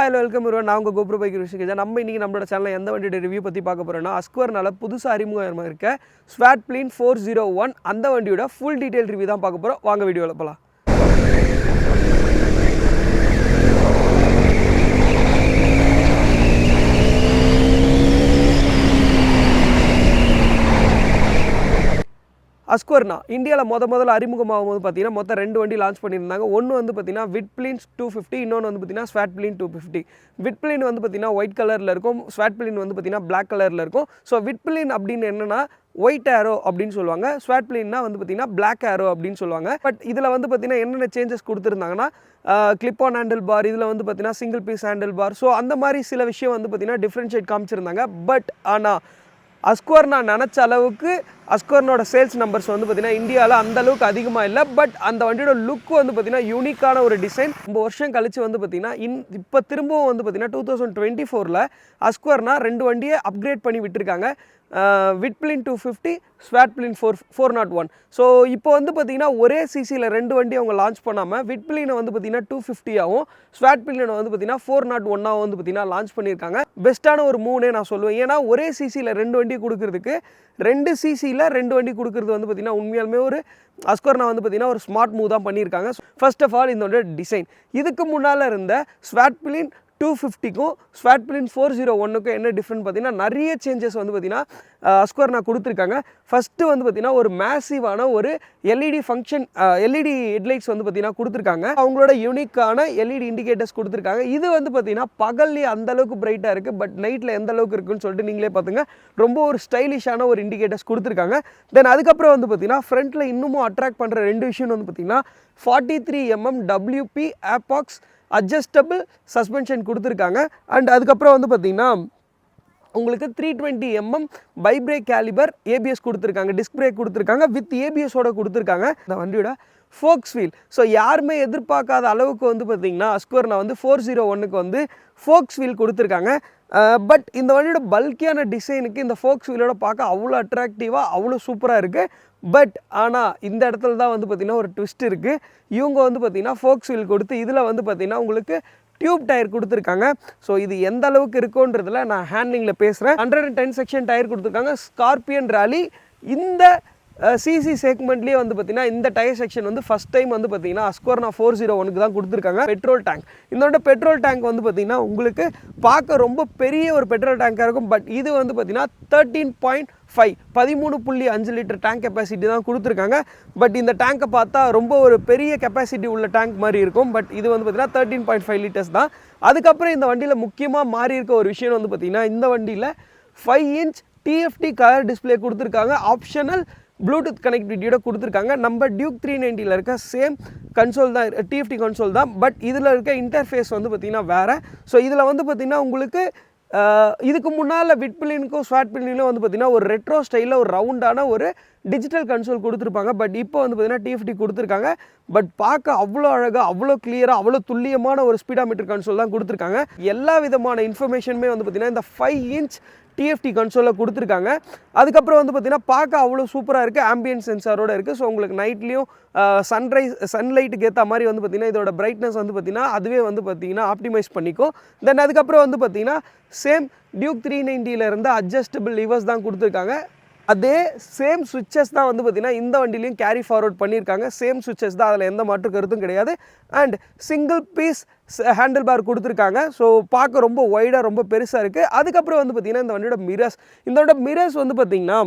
Hello welcome நான் உங்கள் GoPro bike ரிஷிகேஜா. நம்ம இன்றைக்கி நம்மளோட சேனலில் எந்த வண்டியோட ரிவ்யூ பற்றி பார்க்க போகிறோன்னா, அஸ்குவர்னால புதுசாக அறிமுகமாக இருக்க ஸ்வாட்ப்ளீன் 401 அந்த வண்டியோட ஃபுல் டீட்டெயில் ரிவ்யூ தான் பார்க்க போகிறோம். வாங்க வீடியோவில் போகலாம். அஸ்குவர்னா இந்தியாவில் முதல்ல அறிமுகமாகும் போது பார்த்தீங்கன்னா மொத்தம் 2 வண்டி லான்ச் பண்ணியிருந்தாங்க. ஒன்று வந்து பார்த்தீங்கன்னா விட்ப்ளீன் 250, இன்னொன்று வந்து பார்த்தீங்கன்னா ஸ்வாட்ப்ளீன் 250. விட்ப்ளீன் வந்து பார்த்தீங்கன்னா ஒயிட் கலரில் இருக்கும், ஸ்வாட்ப்ளீன் வந்து பார்த்தீங்கன்னா பிளாக் கலரில் இருக்கும். ஸோ விட்ப்ளீன் அப்படின்னு என்னென்னா ஒயிட் ஆரோ அப்படின்னு சொல்லுவாங்க, ஸ்வாட்ப்ளீன்னா வந்து பார்த்தீங்கன்னா பிளாக் ஆரோ அப்படின்னு சொல்லுவாங்க. பட் இதில் வந்து பார்த்தீங்கன்னா என்னென்ன சேஞ்சஸ் கொடுத்துருந்தாங்கன்னா, கிளிப் ஆன் ஹேண்டில் பார், இதில் வந்து பார்த்தீங்கன்னா single piece handle bar, so அந்த மாதிரி சில விஷயம் வந்து பார்த்தீங்கன்னா டிஃப்ரென்ஷியேட் காமிச்சிருந்தாங்க. பட் ஆனால் அஸ்குவர்னா நினச்ச அளவுக்கு அஸ்குவர்னோட சேல்ஸ் நம்பர்ஸ் வந்து பார்த்தீங்கன்னா இந்தியாவில் அந்தளவுக்கு அதிகமாக இல்லை. பட் அந்த வண்டியோட லுக் வந்து பார்த்தீங்கன்னா யூனிக்கான ஒரு டிசைன். ரொம்ப வருஷம் கழித்து வந்து பார்த்தீங்கன்னா இப்போ திரும்பவும் வந்து பார்த்தீங்கன்னா 2024 அஸ்குவர்னா 2 வண்டியை அப்கிரேட் பண்ணி விட்டுருக்காங்க. விட்ப்ளீன் 250, ஸ்வாட்ப்ளீன் 401. ஸோ இப்போ வந்து பார்த்தீங்கன்னா ஒரே சிசியில் 2 வண்டி அவங்க லான்ச் பண்ணாமல் விட்ப்ளீனை வந்து பார்த்தீங்கன்னா 250ஆகவும் ஸ்வாட்ப்ளீனை வந்து பார்த்தீங்கன்னா 401ஆகவும் வந்து பார்த்தீங்கன்னா லான்ச் பண்ணியிருக்காங்க. பெஸ்ட்டான ஒரு மூவ்னே நான் சொல்லுவேன். ஏன்னா ஒரே சிசியில் 2 வண்டி கொடுக்கறதுக்கு 2 சிசியில் 2 வண்டி கொடுக்குறது வந்து பார்த்தீங்கன்னா உண்மையாலுமே ஒரு அஸ்குவர்னா வந்து பார்த்தீங்கன்னா ஒரு ஸ்மார்ட் மூவ் தான் பண்ணியிருக்காங்க. ஃபர்ஸ்ட் ஆஃப் ஆல் இதோட டிசைன், இதுக்கு முன்னால் இருந்த ஸ்வாட்ப்ளீன் 250க்கும் ஸ்வாட்ப்ளீன் 401க்கும் என்ன டிஃப்ரெண்ட் பார்த்தீங்கன்னா நிறைய சேஞ்சஸ் வந்து பார்த்தீங்கன்னா அஸ்குவர்னா கொடுத்துருக்காங்க. ஃபஸ்ட்டு வந்து பார்த்தீங்கன்னா ஒரு மேசிவான ஒரு எல்இடி ஃபங்க்ஷன், எல்இடி ஹெட்லைட்ஸ் வந்து பார்த்தீங்கன்னா கொடுத்துருக்காங்க. அவங்களோட யூனிக்கான எல்இடி இண்டிகேட்டர்ஸ் கொடுத்துருக்காங்க. இது வந்து பார்த்தீங்கன்னா பகல்லேயே அந்தளவுக்கு பிரைட்டாக இருக்குது, பட் நைட்டில் எந்த அளவுக்கு இருக்குன்னு சொல்லிட்டு நீங்களே பார்த்துங்க. ரொம்ப ஒரு ஸ்டைலிஷான ஒரு இண்டிகேட்டர்ஸ் கொடுத்துருக்காங்க. தென் அதுக்கப்புறம் வந்து பார்த்தீங்கன்னா ஃப்ரண்ட்டில் இன்னமும் அட்ராக்ட் பண்ணுற 2 விஷயம் வந்து பார்த்தீங்கன்னா 43mm WP ஆப்பாக்ஸ் அட்ஜஸ்டபிள் சஸ்பென்ஷன் கொடுத்துருக்காங்க. அண்ட் அதுக்கப்புறம் வந்து பார்த்திங்கன்னா உங்களுக்கு 320mm by brake caliper ABS கொடுத்துருக்காங்க, டிஸ்க் பிரேக் கொடுத்துருக்காங்க, வித் ஏபிஎஸோட கொடுத்துருக்காங்க. இந்த வண்டியோட ஃபோக்ஸ் வீல், ஸோ யாருமே எதிர்பார்க்காத அளவுக்கு வந்து பார்த்திங்கன்னா அஸ்குவர்னா வந்து 401க்கு வந்து ஃபோக்ஸ் வீல் கொடுத்துருக்காங்க. பட் இந்த வண்டியோட பல்கியான டிசைனுக்கு இந்த ஃபோக்ஸ் வீலோட பார்க்க அவ்வளோ அட்ராக்டிவாக அவ்வளோ சூப்பராக இருக்குது. பட் ஆனால் இந்த இடத்துல தான் வந்து பார்த்திங்கன்னா ஒரு ட்விஸ்ட் இருக்குது. இவங்க வந்து பார்த்திங்கன்னா ஃபோக்ஸ் வீல் கொடுத்து இதில் வந்து பார்த்திங்கன்னா உங்களுக்கு டியூப் டயர் கொடுத்துருக்காங்க. ஸோ இது எந்த அளவுக்கு இருக்குன்றதில் நான் ஹேண்ட்லிங்கில் பேசுகிறேன். 110 செக்ஷன் டயர் கொடுத்துருக்காங்க. ஸ்கார்பியன் ராலி இந்த சிசி செக்மெண்ட்லேயே வந்து பார்த்தீங்கன்னா இந்த டயர் செக்ஷன் வந்து ஃபஸ்ட் டைம் வந்து பார்த்தீங்கன்னா அஸ்குவர்னா 401க்கு தான் கொடுத்துருக்காங்க. பெட்ரோல் டேங்க், இதோட பெட்ரோல் டேங்க் வந்து பார்த்தீங்கன்னா உங்களுக்கு பார்க்க ரொம்ப பெரிய ஒரு பெட்ரோல் டேங்காக இருக்கும். பட் இது வந்து பார்த்தீங்கன்னா 13.5 13.5 லிட்டர் டேங்க் கெப்பாசிட்டி தான் கொடுத்துருக்காங்க. பட் இந்த டேங்கை பார்த்தா ரொம்ப ஒரு பெரிய கெப்பாசிட்டி உள்ள டேங்க் மாதிரி இருக்கும். பட் இது வந்து பார்த்தீங்கன்னா 13.5 லிட்டர்ஸ் தான். அதுக்கப்புறம் இந்த வண்டியில் முக்கியமாக மாறி இருக்க ஒரு விஷயம் வந்து பார்த்தீங்கன்னா இந்த வண்டியில் 5 இன்ச் டிஎஃப்டி கலர் டிஸ்பிளே கொடுத்துருக்காங்க. ஆப்ஷனல் ப்ளூடூத் கனெக்டிவிட்டியோட கொடுத்துருக்காங்க. நம்ம டியூக் 390 இருக்க சேம் கன்சோல் தான், டிஎஃப்டி கன்சோல் தான். பட் இதில் இருக்க இன்டர்ஃபேஸ் வந்து பார்த்திங்கன்னா வேறு. ஸோ இதில் வந்து பார்த்திங்கன்னா உங்களுக்கு இதுக்கு முன்னால் விட்ப்ளீனுக்கும் ஸ்வாட்ப்ளீனுக்கும் வந்து பார்த்திங்கன்னா ஒரு ரெட்ரோ ஸ்டைலில் ஒரு ரவுண்டான ஒரு டிஜிட்டல் கன்சோல் கொடுத்துருப்பாங்க. பட் இப்போ வந்து பார்த்திங்கன்னா டிஎஃப்டி கொடுத்துருக்காங்க. பட் பார்க்க அவ்வளோ அழகாக, அவ்வளோ கிளியராக, அவ்வளோ துல்லியமான ஒரு ஸ்பீடாமீட்டர் கன்சோல் தான் கொடுத்துருக்காங்க. எல்லா விதமான இன்ஃபர்மேஷனுமே வந்து பார்த்திங்கன்னா இந்த 5 இன்ச் டிஎஃப்டி கன்சோலில் கொடுத்துருக்காங்க. அதுக்கப்புறம் வந்து பார்த்திங்கன்னா பார்க்க அவ்வளோ சூப்பராக இருக்குது, ஆம்பியன்ட் சென்சாரோடு இருக்குது. ஸோ உங்களுக்கு நைட்லேயும் சன்லைட்டுக்கு ஏற்ற மாதிரி வந்து பார்த்திங்கன்னா இதோட பிரைட்னஸ் வந்து பார்த்திங்கன்னா அதுவே வந்து பார்த்திங்கன்னா ஆப்டிமைஸ் பண்ணிக்கும். தென் அதுக்கப்புறம் வந்து பார்த்திங்கன்னா சேம் டியூக் 390 இருந்த அட்ஜஸ்டபிள் லிவர்ஸ் தான் கொடுத்துருக்காங்க. அதே சேம் சுவிட்சஸ் தான் வந்து பார்த்திங்கன்னா இந்த வண்டிலையும் கேரி ஃபார்வர்ட் பண்ணியிருக்காங்க. சேம் சுவிட்சஸ் தான், அதில் எந்த மாற்று கருத்தும் கிடையாது. And single piece handle bar கொடுத்துருக்காங்க. ஸோ பார்க்க ரொம்ப ஒய்டாக ரொம்ப பெருசாக இருக்குது. அதுக்கப்புறம் வந்து பார்த்திங்கன்னா இந்த வண்டியோட மிரர்ஸ் வந்து பார்த்திங்கன்னா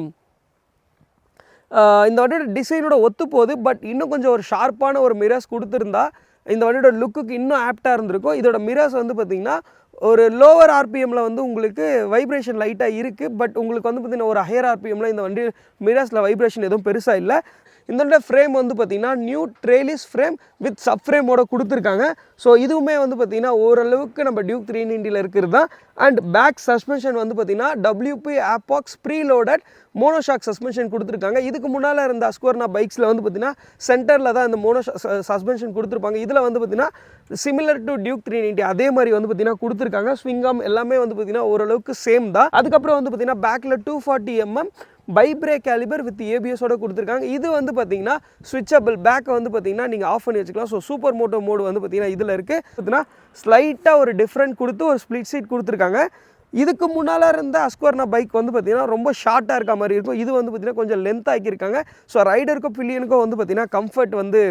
இந்த வண்டியோட டிசைனோட ஒத்து போகுது. பட் இன்னும் கொஞ்சம் ஒரு ஷார்ப்பான ஒரு மிரர்ஸ் கொடுத்துருந்தா இந்த வண்டியோட லுக்குக்கு இன்னும் ஆப்டாக இருந்திருக்கும். இதோட மிரர்ஸ் வந்து பார்த்திங்கன்னா ஒரு லோவர் ஆர்பிஎம்மில் வந்து உங்களுக்கு வைப்ரேஷன் லைட்டாக இருக்குது. பட் உங்களுக்கு வந்து பார்த்திங்கன்னா ஒரு ஹையர் ஆர்பிஎம்மில் இந்த வண்டி மிரர்ஸில் வைப்ரேஷன் எதுவும் பெருசாக இல்லை. இந்த ஃப்ரேம் வந்து பார்த்திங்கன்னா நியூ ட்ரெய்லிஸ் ஃப்ரேம் வித் சப் ஃப்ரேமோட கொடுத்துருக்காங்க. ஸோ இதுவுமே வந்து பார்த்திங்கன்னா ஓரளவுக்கு நம்ம டியூக் 390 இருக்கிறது தான். அண்ட் பேக் சஸ்பென்ஷன் வந்து பார்த்திங்கன்னா WP ஆப்பாக்ஸ் ப்ரீலோடட் மோனோஷாக் சஸ்பென்ஷன் கொடுத்துருக்காங்க. இதுக்கு முன்னால் இருந்த அஸ்குவர்னா பைக்ஸில் வந்து பார்த்திங்கன்னா சென்டரில் தான் இந்த சஸ்பென்ஷன் கொடுத்துருப்பாங்க. இதில் வந்து பார்த்திங்கன்னா சிமிலர் டு டியூக் 390 அதே மாதிரி வந்து பார்த்திங்கன்னா கொடுத்துருக்காங்க. ஸ்விங்காம் எல்லாமே வந்து பார்த்திங்கன்னா ஓரளவுக்கு சேம் தான். அதுக்கப்புறம் வந்து பார்த்திங்கன்னா பேக்கில் 240mm by brake caliper with ஏபிஎஸோட கொடுத்துருக்காங்க. இது வந்து பார்த்தீங்கன்னா ஸ்விட்சபிள், பேக்கை வந்து பார்த்தீங்கன்னா நீங்கள் ஆஃப் பண்ணி வச்சுக்கலாம். ஸோ சூப்பர் மோட்டோ மோடு வந்து பார்த்தீங்கன்னா இதில் இருக்குது. பார்த்தீங்கன்னா ஸ்லைட்டாக ஒரு டிஃப்ரெண்ட் கொடுத்து ஒரு ஸ்ப்ளிட் சீட் கொடுத்துருக்காங்க. இதுக்கு முன்னால் இருந்த அஸ்குவர்னா பைக் வந்து பார்த்தீங்கன்னா ரொம்ப ஷார்ட்டாக இருக்க மாதிரி இருக்கும். இது வந்து பார்த்தீங்கன்னா கொஞ்சம் லென்த் ஆக்கியிருக்காங்க. ஸோ ரைடருக்கும் பில்லியனுக்கும் வந்து பார்த்தீங்கன்னா கம்ஃபர்ட் வந்து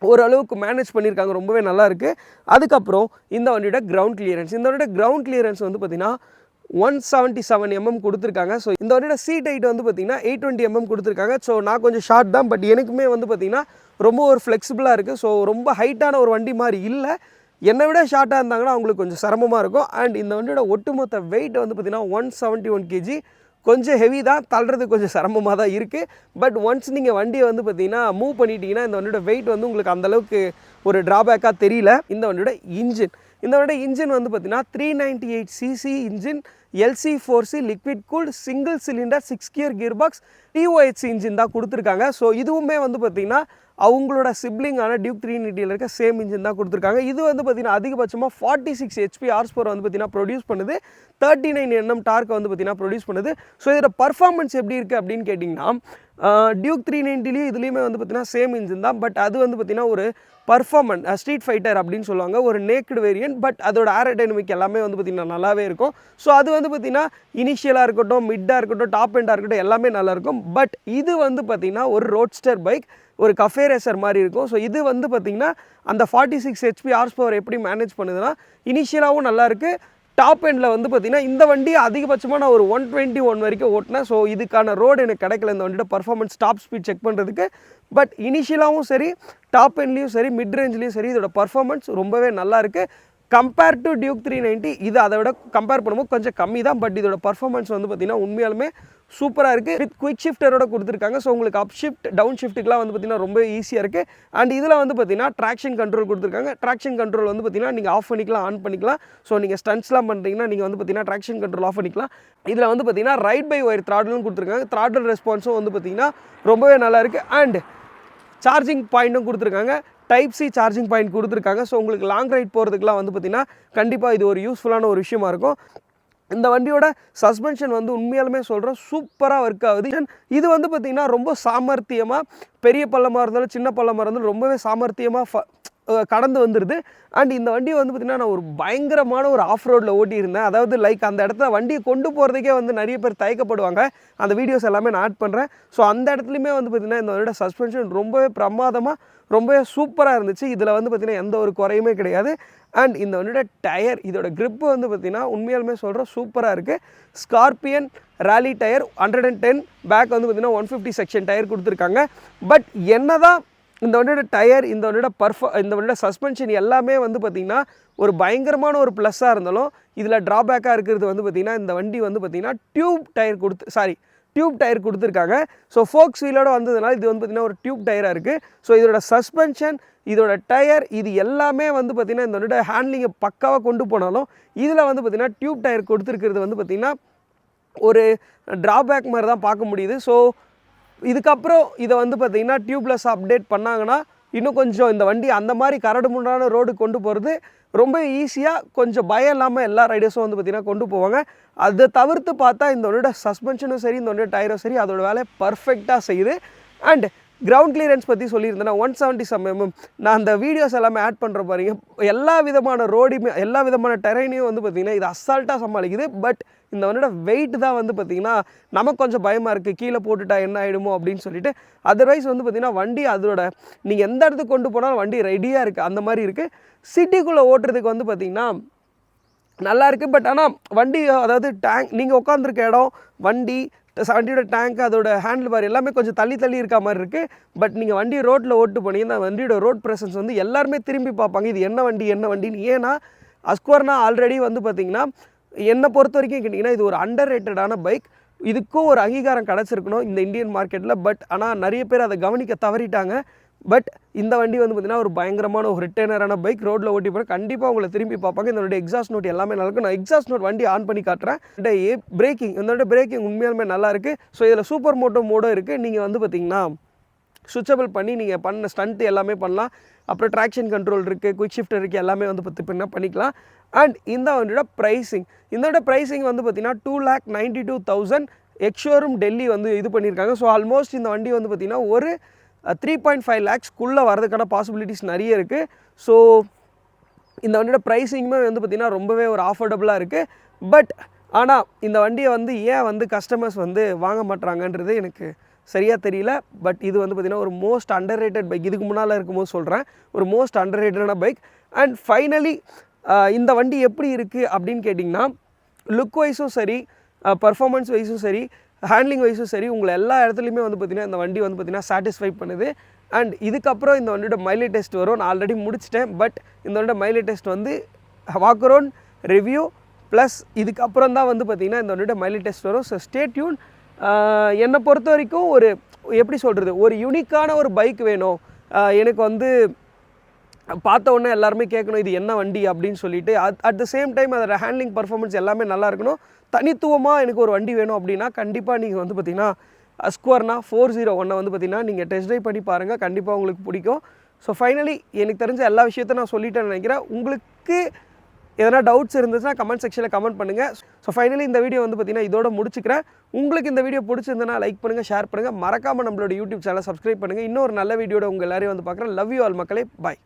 ஓரளவுக்கு மேனேஜ் பண்ணியிருக்காங்க, ரொம்பவே நல்லா இருக்குது. அதுக்கப்புறம் இந்த வண்டியோட கிரவுண்ட் கிளியரன்ஸ், இந்த வண்டியோட கிரவுண்ட் கிளியரன்ஸ் வந்து பார்த்தீங்கன்னா 177 mm கொடுத்துருக்காங்க. ஸோ இந்த வண்டியோட சீட் ஹைட் வந்து பார்த்தீங்கன்னா 820 mm கொடுத்துருக்காங்க. ஸோ நான் கொஞ்சம் ஷார்ட் தான், பட் எனக்குமே வந்து பார்த்தீங்கன்னா ரொம்ப ஒரு ஃப்ளெக்சிபிளாக இருக்குது. ஸோ ரொம்ப ஹைட்டான ஒரு வண்டி மாதிரி இல்லை, என்னை விட ஷார்ட்டாக இருந்தாங்கன்னா அவங்களுக்கு கொஞ்சம் சிரமமாக இருக்கும். அண்ட் இந்த வண்டியோட ஒட்டுமொத்த வெயிட் வந்து பார்த்தீங்கன்னா 171 kg, கொஞ்சம் ஹெவி தான், தள்ளுறதுக்கு கொஞ்சம் சிரமமாக தான் இருக்குது. பட் ஒன்ஸ் நீங்கள் வண்டியை வந்து பார்த்தீங்கன்னா மூவ் பண்ணிட்டீங்கன்னா இந்த வண்டியோட வெயிட் வந்து உங்களுக்கு அந்தளவுக்கு ஒரு ட்ராபேக்காக தெரியல. இந்த வண்டியோட இன்ஜின், இந்த வண்டியோட இன்ஜின் வந்து பார்த்தீங்கன்னா 398cc engine, LC4C liquid cooled single cylinder 6 gear gear box TOHC engine தான் கொடுத்துருக்காங்க. ஸோ இதுவுமே வந்து பார்த்தீங்கன்னா அவங்களோட சிப்ளிங்கான டியூக் 390 இருக்க சேம் இன்ஜின் தான் கொடுத்துருக்காங்க. இது வந்து பார்த்தீங்கன்னா அதிகபட்சமாக 46 HP ஹார்ஸ் பவர் வந்து பார்த்தீங்கன்னா ப்ரொடியூஸ் பண்ணுது, 39 Nm டார்க் வந்து பார்த்தீங்கன்னா ப்ரொடியூஸ் பண்ணுது. ஸோ இதோட பர்ஃபார்மன்ஸ் எப்படி இருக்குது அப்படின்னு கேட்டிங்கன்னா டியூக் 390 இதுலேயுமே வந்து பார்த்தீங்கன்னா சேம் இன்ஜின் தான். பட் அது வந்து பார்த்தீங்கன்னா ஒரு பர்ஃபார்மன்ஸ் ஸ்ட்ரீட் ஃபைட்டர் அப்படின்னு சொல்லுவாங்க, ஒரு நேக்டு வேரியன்ட். பட் அதோட ஏரோடைனமிக் எல்லாமே வந்து பார்த்திங்கன்னா நல்லாவே இருக்கும். ஸோ அது வந்து பார்த்திங்கன்னா இனிஷியலாக இருக்கட்டும், மிட்டாக இருக்கட்டும், டாப் எண்டாக இருக்கட்டும், எல்லாமே நல்லாயிருக்கும். பட் இது வந்து பார்த்திங்கன்னா ஒரு ரோட்ஸ்டர் பைக், ஒரு கஃபே ரேசர் மாதிரி இருக்கும். ஸோ இது வந்து பார்த்திங்கன்னா அந்த 46 HP ஹார்ஸ் பவர் எப்படி மேனேஜ் பண்ணுதுன்னா இனிஷியலாகவும் நல்லாயிருக்கு. டாப் எண்டில் வந்து பார்த்திங்கன்னா இந்த வண்டி அதிகபட்சமாக நான் ஒரு 121 வரைக்கும் ஓட்டினேன். ஸோ இதுக்கான ரோடு எனக்கு கிடைக்கல இந்த வண்டியோட பர்ஃபார்மன்ஸ் டாப் ஸ்பீட் செக் பண்ணுறதுக்கு. பட் இனிஷியலாகவும் சரி, டாப் எண்ட்லேயும் சரி, மிட் ரேஞ்ச்லேயும் சரி, இதோட பர்ஃபார்மன்ஸ் ரொம்பவே நல்லாயிருக்கு. கம்பேர் டு டியூக் 390 இது அதை விட கம்பேர் பண்ணும்போது கொஞ்சம் கம்மி தான். பட் இதோட பர்ஃபார்மன்ஸ் வந்து பார்த்திங்கன்னா உண்மையாலுமே சூப்பராக இருக்குது. வித் குயிக் ஷிஃப்டரோட கொடுத்துருக்காங்க. ஸோ உங்களுக்கு அப் ஷிஃப்ட் டவுன் ஷிஃப்ட்டுக்குலாம் வந்து பார்த்திங்கன்னா ரொம்ப ஈஸியாக இருக்குது. அண்ட் இதில் வந்து பார்த்திங்கன்னா ட்ராக்ஷன் கண்ட்ரோல் கொடுத்துருக்காங்க. ட்ராக்ஷன் கண்ட்ரோல் வந்து பார்த்திங்கன்னா நீங்கள் ஆஃப் பண்ணிக்கலாம், ஆன் பண்ணிக்கலாம். ஸோ நீங்கள் ஸ்டன்ட்ஸ்லாம் பண்ணுறீங்கன்னா நீங்கள் வந்து பார்த்திங்கன்னா ட்ராக்ஷன் கண்ட்ரோல் ஆஃப் பண்ணிக்கலாம். இதில் வந்து பார்த்திங்கன்னா ரைட் பை ஒயர் த்ராடலும் கொடுத்துருக்காங்க. த்ராடல் ரெஸ்பான்ஸும் வந்து பார்த்திங்கன்னா ரொம்பவே நல்லாயிருக்கு. அண்ட் சார்ஜிங் பாயிண்ட்டும் கொடுத்துருக்காங்க, டைப் சி சார்ஜிங் பாயிண்ட் கொடுத்துருக்காங்க. ஸோ உங்களுக்கு லாங் ரைட் போகிறதுக்குலாம் வந்து பார்த்திங்கன்னா கண்டிப்பாக இது ஒரு யூஸ்ஃபுல்லான ஒரு விஷயமா இருக்கும். இந்த வண்டியோட சஸ்பென்ஷன் வந்து உண்மையாலுமே சொல்கிறேன் சூப்பராக ஒர்க் ஆகுது. இது வந்து பார்த்திங்கன்னா ரொம்ப சாமர்த்தியமாக, பெரிய பள்ளமாக இருந்தாலும் சின்ன பள்ளமாக இருந்தாலும் ரொம்பவே சாமர்த்தியமாக கடந்து வந்துடுது. அண்ட் இந்த வண்டியை வந்து பார்த்திங்கன்னா நான் ஒரு பயங்கரமான ஒரு ஆஃப் ரோடில் ஓட்டியிருந்தேன். அதாவது லைக் அந்த இடத்துல வண்டியை கொண்டு போகிறதுக்கே வந்து நிறைய பேர் தயக்கப்படுவாங்க. அந்த வீடியோஸ் எல்லாமே நான் ஆட் பண்ணுறேன். ஸோ அந்த இடத்துலையுமே வந்து பார்த்திங்கன்னா இந்த வண்டியோட சஸ்பென்ஷன் ரொம்பவே பிரமாதமாக, ரொம்பவே சூப்பராக இருந்துச்சு. இதில் வந்து பார்த்திங்கன்னா எந்த ஒரு குறையுமே கிடையாது. அண்ட் இந்த வண்டியோட டயர், இதோட கிரிப்பு வந்து பார்த்திங்கன்னா உண்மையாலுமே சொல்கிறேன் சூப்பராக இருக்குது. ஸ்கார்பியன் ராலி டயர் 110, பேக் வந்து பார்த்திங்கன்னா 150 செக்ஷன் டயர் கொடுத்துருக்காங்க. பட் என்ன தான் இந்த வண்டியோட டயர், இந்த வண்டியோட சஸ்பென்ஷன் எல்லாமே வந்து பார்த்திங்கன்னா ஒரு பயங்கரமான ஒரு ப்ளஸ்ஸாக இருந்தாலும் இதில் ட்ராபேக்காக இருக்கிறது வந்து பார்த்திங்கன்னா இந்த வண்டி வந்து பார்த்திங்கன்னா டியூப் டயர் கொடுத்துருக்காங்க. ஸோ ஃபோக்ஸ் வீலோட வந்ததுனால இது வந்து பார்த்திங்கன்னா ஒரு டியூப் டயராக இருக்குது. ஸோ இதோட சஸ்பென்ஷன், இதோட டயர், இது எல்லாமே வந்து பார்த்திங்கன்னா இந்த வண்டியோட ஹேண்ட்லிங்கை பக்காவாக கொண்டு போனாலும் இதில் வந்து பார்த்திங்கன்னா டியூப் டயர் கொடுத்துருக்கிறது வந்து பார்த்திங்கன்னா ஒரு ட்ராபேக் மாதிரி தான் பார்க்க முடியுது. ஸோ இதுக்கப்புறம் இதை வந்து பார்த்திங்கன்னா டியூப்லெஸ் அப்டேட் பண்ணாங்கன்னா இன்னும் கொஞ்சம் இந்த வண்டி அந்த மாதிரி கரடு முன்னான ரோடு கொண்டு போகிறது ரொம்ப ஈஸியாக, கொஞ்சம் பயம் இல்லாமல் எல்லா ரைடர்ஸும் வந்து பார்த்திங்கன்னா கொண்டு போவாங்க. அதை தவிர்த்து பார்த்தா இந்த வண்டியோட சஸ்பென்ஷனும் சரி, இந்த வண்டியோட டயரும் சரி, அதோட வேலையை பர்ஃபெக்டாக செய்யுது. அண்ட் கிரவுண்ட் கிளியரன்ஸ் பற்றி சொல்லியிருந்தேன்னா 177 mm. நான் அந்த வீடியோஸ் எல்லாமே ஆட் பண்ணுற பாருங்க, எல்லா விதமான ரோடையுமே, எல்லா விதமான டெரைனையும் வந்து பார்த்திங்கன்னா இது அசால்ட்டாக சமாளிக்குது. பட் இந்த வண்டியோட வெயிட் தான் வந்து பார்த்திங்கன்னா நமக்கு கொஞ்சம் பயமாக இருக்குது, கீழே போட்டுட்டா என்ன ஆகிடுமோ அப்படின்னு சொல்லிட்டு. அதர்வைஸ் வந்து பார்த்திங்கன்னா வண்டி அதோட நீங்கள் எந்த இடத்துக்கு கொண்டு போனாலும் வண்டி ரெடியாக இருக்குது, அந்த மாதிரி இருக்குது. சிட்டிக்குள்ளே ஓட்டுறதுக்கு வந்து பார்த்திங்கன்னா நல்லா இருக்குது. பட் ஆனால் வண்டி, அதாவது டேங்க், நீங்கள் உட்காந்துருக்க இடம், வண்டியோட டேங்க், அதோட ஹேண்டில் பார் எல்லாமே கொஞ்சம் தள்ளி இருக்க மாதிரி இருக்குது. பட் நீங்கள் வண்டி ரோட்டில் ஓட்டு போனீங்கன்னா வண்டியோட ரோட் ப்ரெசன்ஸ் வந்து எல்லாருமே திரும்பி பார்ப்பாங்க, இது என்ன வண்டின்னு. ஏன்னா அஸ்குவர்னா ஆல்ரெடி வந்து பார்த்திங்கன்னா என்னை பொறுத்த வரைக்கும் கேட்டிங்கன்னா இது ஒரு அண்டர் ரேட்டடான பைக். இதுக்கும் ஒரு அங்கீகாரம் கிடச்சிருக்கணும் இந்த இந்தியன் மார்க்கெட்டில். பட் ஆனால் நிறைய பேர் அதை கவனிக்க தவறிட்டாங்க. பட் இந்த வண்டி வந்து பார்த்திங்கன்னா ஒரு பயங்கரமான ஒரு ரிட்டர்னரான பைக். ரோட்டில் ஓட்டி போனால் கண்டிப்பாக உங்களை திரும்பி பார்ப்பாங்க. இதனுடைய எக்ஸாஸ்ட் நோட் எல்லாமே நல்லாயிருக்கும். நான் எக்ஸாஸ்ட் நோட் வண்டி ஆன் பண்ணி காட்டுறேன். இதோட பிரேக்கிங் உண்மையாலுமே நல்லா இருக்குது. ஸோ இதில் சூப்பர் மோட்டோ மோடும் இருக்குது. நீங்கள் வந்து பார்த்திங்கன்னா சுவிச்சபிள் பண்ணி நீங்கள் பண்ண ஸ்டண்ட்டு எல்லாமே பண்ணலாம். அப்புறம் ட்ராக்ஷன் கண்ட்ரோல் இருக்குது, குயிக் ஷிஃப்ட் இருக்குது, எல்லாமே வந்து பார்த்திங்கன்னா பண்ணிக்கலாம். அண்ட் இந்த வண்டியோட ப்ரைஸிங் வந்து பார்த்திங்கன்னா 2,92,000 எக்ஷோரூம் டெல்லி வந்து இது பண்ணியிருக்காங்க. ஸோ ஆல்மோஸ்ட் இந்த வண்டி வந்து பார்த்திங்கன்னா ஒரு 3.5 lakhsக்குள்ளே வரதுக்கான பாசிபிலிட்டிஸ் நிறைய இருக்குது. ஸோ இந்த வண்டியோட ப்ரைஸிங்குமே வந்து பார்த்திங்கன்னா ரொம்பவே ஒரு ஆஃபோர்டபுளாக இருக்குது. பட் ஆனால் இந்த வண்டியை வந்து ஏன் வந்து கஸ்டமர்ஸ் வந்து வாங்க மாட்றாங்கன்றது எனக்கு சரியாக தெரியல. பட் இது வந்து பார்த்திங்கன்னா ஒரு மோஸ்ட் அண்டர் ரேட்டட் பைக். இதுக்கு முன்னால் இருக்கும்போது சொல்கிறேன், ஒரு மோஸ்ட் அண்டர் ரேட்டடான பைக். அண்ட் ஃபைனலி இந்த வண்டி எப்படி இருக்குது அப்படின்னு கேட்டிங்கன்னா, லுக் வைஸும் சரி, பர்ஃபார்மன்ஸ் வைஸும் சரி, ஹேண்ட்லிங் வைஸும் சரி, உங்களை எல்லா இடத்துலையுமே வந்து பார்த்திங்கன்னா இந்த வண்டி வந்து பார்த்திங்கன்னா சாட்டிஸ்ஃபை பண்ணுது. அண்ட் இதுக்கப்புறம் இந்த வண்டியோட மைலேஜ் டெஸ்ட் வரும். நான் ஆல்ரெடி முடிச்சிட்டேன். பட் இந்த வண்டியோட மைலேஜ் டெஸ்ட் வந்து வாக் அரவுண்ட் ரிவ்யூ ப்ளஸ் இதுக்கப்புறம் தான் வந்து பார்த்திங்கன்னா இந்த வண்டியோட மைலேஜ் டெஸ்ட் வரும். So stay tune. என்னை பொறுத்த வரைக்கும் ஒரு எப்படி சொல்கிறது, ஒரு யூனிக்கான ஒரு பைக் வேணும். எனக்கு வந்து பார்த்த உடனே எல்லாருமே கேட்கணும் இது என்ன வண்டி அப்படின்னு சொல்லிட்டு. அட் த சேம் டைம் அதோட ஹேண்ட்லிங் பர்ஃபார்மன்ஸ் எல்லாமே நல்லா இருக்கணும். தனித்துவமாக எனக்கு ஒரு வண்டி வேணும் அப்படின்னா கண்டிப்பாக நீங்கள் வந்து பார்த்திங்கன்னா Husqvarna 401 வந்து பார்த்திங்கன்னா நீங்கள் டெஸ்ட் ட்ரைவ் பண்ணி பாருங்கள். கண்டிப்பாக உங்களுக்கு பிடிக்கும். ஸோ ஃபைனலி எனக்கு தெரிஞ்ச எல்லா விஷயத்தையும் நான் சொல்லிட்டேன்னு நினைக்கிறேன். உங்களுக்கு எதனா டவுட்ஸ் இருந்துச்சுன்னா கமெண்ட் செக்ஷனில் கமெண்ட் பண்ணுங்கள். ஸோ ஃபைனலி இந்த வீடியோ வந்து பார்த்திங்கன்னா இதோட முடிச்சுக்கிறேன். உங்களுக்கு இந்த வீடியோ பிடிச்சிருந்தனா லைக் பண்ணுங்கள், ஷேர் பண்ணுங்கள். மறக்காமல் நம்மளோட யூடியூப் சேனலை சப்ஸ்கிரைப் பண்ணுங்கள். இன்னொரு நல்ல வீடியோட உங்கள் எல்லாரையும் வந்து பார்க்குறேன். லவ் யூ ஆல் மக்களே. பாய்.